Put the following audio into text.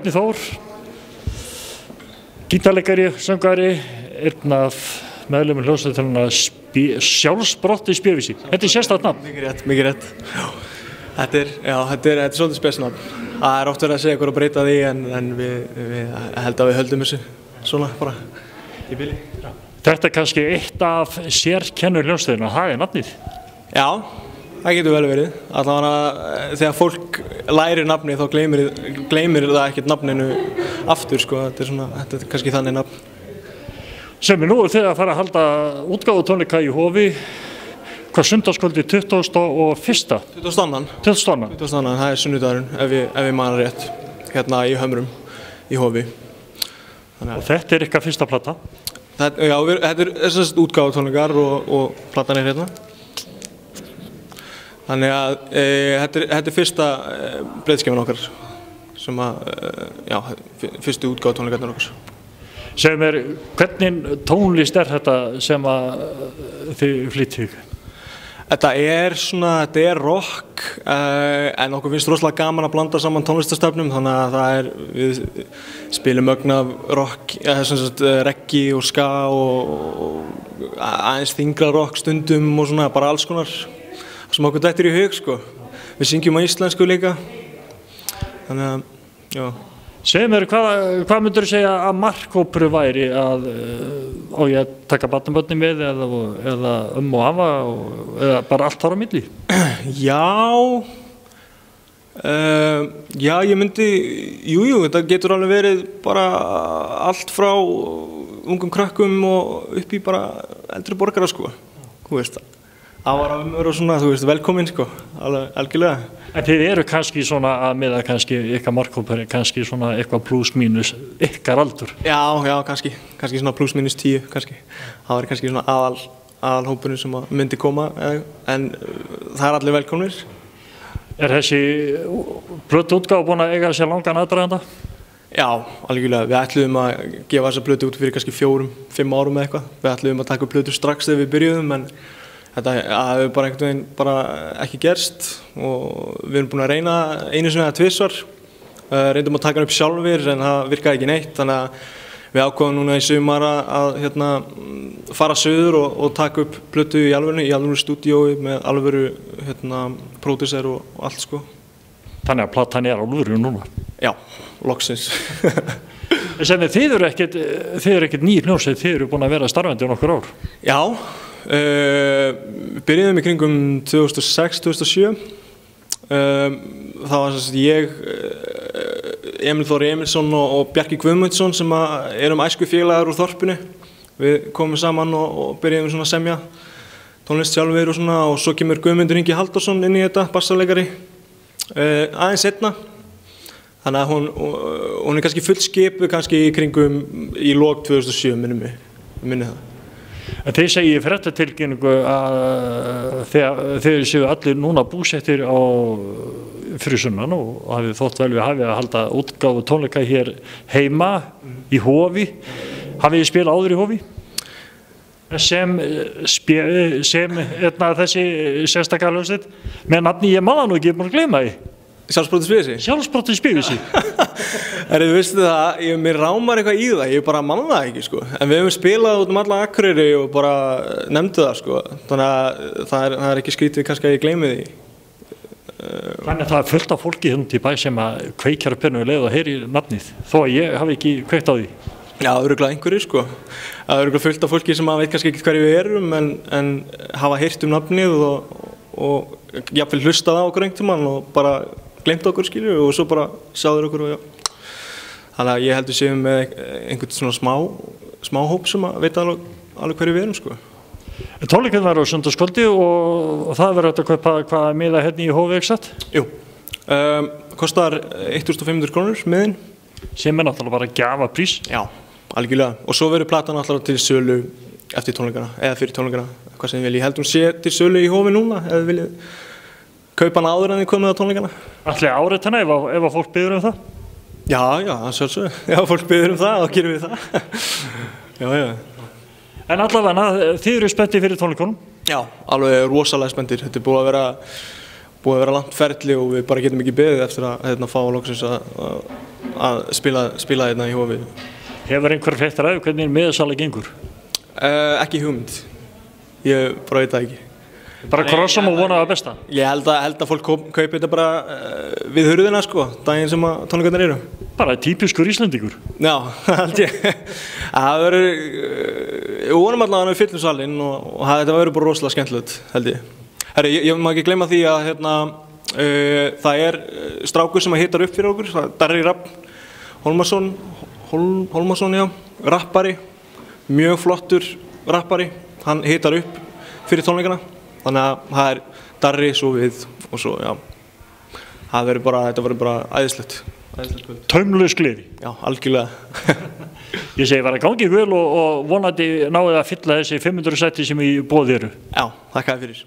Bjarni Þór, gítarleikari, söngvari, einn af meðlimum hljómsveitarinnar Sjálfsbrotti spjövísi. Þetta sérstakt nafn. Mikið rétt. Þetta er svolítið spesnafn. Það oft verið að segja ykkur að breyta því en við held að við höldum þessu svona bara í bili. Þetta kannski eitt af sérkennur hljómsveitarnar, það nafnið. Já, það getur vel verið. Allavega þegar fólk lærir nafni þá gleymir það ekkert nafninu aftur sko. Þetta er kannski þannig nafn. Sem nú þegar að fara að halda útgáfutónleika í Hofi, hvað sunnudagskvöldi 21. 22. Það er sunnudagurinn ef ég man rétt, hérna í Hömrum í Hofi. Og þetta ykkar fyrsta plata? Já, þetta er útgáfutónleikar og platan hérna. Þannig að þetta er fyrsta breiðskífan okkar sem fyrstu útgáfutónleikarnir okkar. Segðu mér, hvernig tónlist er þetta sem að þið flytjið? Þetta er rock, en okkur finnst rosalega gaman að blanda saman tónlistarstefnum, þannig að við spilum ögn af rock, reggae og ska og aðeins þyngra rock stundum og svona bara alls konar sem okkur dettur í hug sko. Við syngjum á íslensku líka, þannig að, já. Segðu mér, hvað myndur þú segja að markhópur væri að á ég að taka barnabörnin með eða og afa eða bara allt þar á milli? Já, ég myndi, þetta getur alveg verið bara allt frá ungum krökkum og upp í bara eldri borgara sko, þú veist það. Afar og svona, þú veist, velkomin sko, algjörlega. En þið eru kannski svona að miða kannski ykkar markhópur, kannski svona eitthvað pluss mínus ykkar aldur? Já, kannski svona pluss mínus 10 kannski. Það var kannski svona aðalhópurinn sem myndi koma, en það er allir velkomnir. Er þessi plötuútgáfa búin að eiga sér langan aðdraganda? Já, algjörlega. Við ætluðum að gefa þessa plötu út fyrir kannski 4-5 árum eða eitthvað. Við ætluðum að taka upp plötu strax þegar við byrjuðum, en þetta hefur bara einhvern veginn bara ekki gerst og við erum búin að reyna einu sinni eða tvisvar. Reyndum að taka hann upp sjálfir en það virkaði ekki neitt, þannig að við ákváðum núna í sumar að fara suður og taka upp plötu í alvöru stúdíói með alvöru pródúser og allt sko. Þannig að platan er alvöru núna? Já, loksins. Þið eru ekkert ný hljómsveit, þið eru búin að vera starfandi á nokkur ár? Já. Við byrjuðum í kringum 2006-2007. Það var ég, Emil Þóri Emilsson og Bjarki Guðmundsson sem erum æskufélagar úr þorpinu. Við komum saman og byrjuðum svona að semja tónlist sjálfur og svona, og svo kemur Guðmundur Ingi Halldórsson inn í þetta, bassaleikari, aðeins seinna. Þannig að hún er kannski fullskipuð kannski í kringum í lok 2007 minni það. En þið segið í fréttatilkynningu að þið séu allir núna búsettir á fyrir sunnan og hafið þótt vel við hafið að halda útgáfu tónleika hér heima í Hofi. Hafið þið spilað áður í Hofi? Sem þessi sérstaklega hljómsveit með nafni ég man það nú ekki, ég er búin að gleyma því. Sjálfsbrotti spjövísi? Sjálfsbrotti spjövísi. Þú veistu það, mér rámar eitthvað í það, ég bara manna það ekki sko. En við hefum spilað út alla Akureyri og bara nefndu það sko. Þannig að það er ekki skrítið kannski að ég gleymi því. Þannig að það er fullt af fólki hérna í bæ sem að kveikjar upp hennu og leið og heyri nafnið, þó að ég hafi ekki kveikt á því. Já, örugglega einhverjir sko. Það er örugglega fullt af fólki sem veit kannski ekki hverju við erum en hafa heyrt nafnið og jafnvel hlustað á okkur einhvern tímann og bara glemt okkur skilju og svo bara sáður okkur og já. Þannig að ég heldur séum með einhvern svona smá hóp sem að veit alveg hverju við erum sko. Tónleikinn var á sunnudagskvöldi og það verður hægt að kaupa hvaða miða hérna í Hofi ekki satt? Jú, kostar 1.500 krónur miðinn. Sem er náttúrulega bara gjafaprís? Já, algjörlega. Og svo verður platan alltaf til sölu eftir tónleikana eða fyrir tónleikana, hvað sem þið viljið. Ég held hún sé til sölu í Hofi núna ef þið viljið kaupa hana áður en þið komið á tónleikana. Ætli árið hana ef fólk biður það? Já, sjálfsögðu. Ef fólk biður það, þá gerum við það. Já. En allavega, þið eru spenntir fyrir tónleikunum? Já, alveg rosalega spenntir. Þetta er búið að vera langt ferli og við bara getum ekki beðið eftir að fá loksins að að spila hérna í hófi. Hefur einhver fréttir af hvernig miðasala gengur? Ekki hugmynd, ég bara veit það ekki. Bara krossum og vona það besta? Ég held að fólk kaupi þetta bara við hurðina sko, daginn sem að tónleikarnir eru. Bara típiskur Íslendingur? Já, held ég. Það verður, við vonum allavega að við fyllum salinn og þetta verður bara rosalega skemmtilegt, held ég. Herri, ég má ekki gleyma því að það strákur sem hittar upp fyrir okkur, það Darri Rafn Hólmason, já, rappari, mjög flottur rappari, hann hittar upp fyrir tónleikana. Þannig að það Darri svo við og svo, já, þetta verður bara æðislegt kvöld. Taumlaus gleði? Já, algjörlega. Ég segi bara gangið vel og vonandi náðu að fylla þessi 500 sæti sem í boði eru. Já, þakka þér fyrir.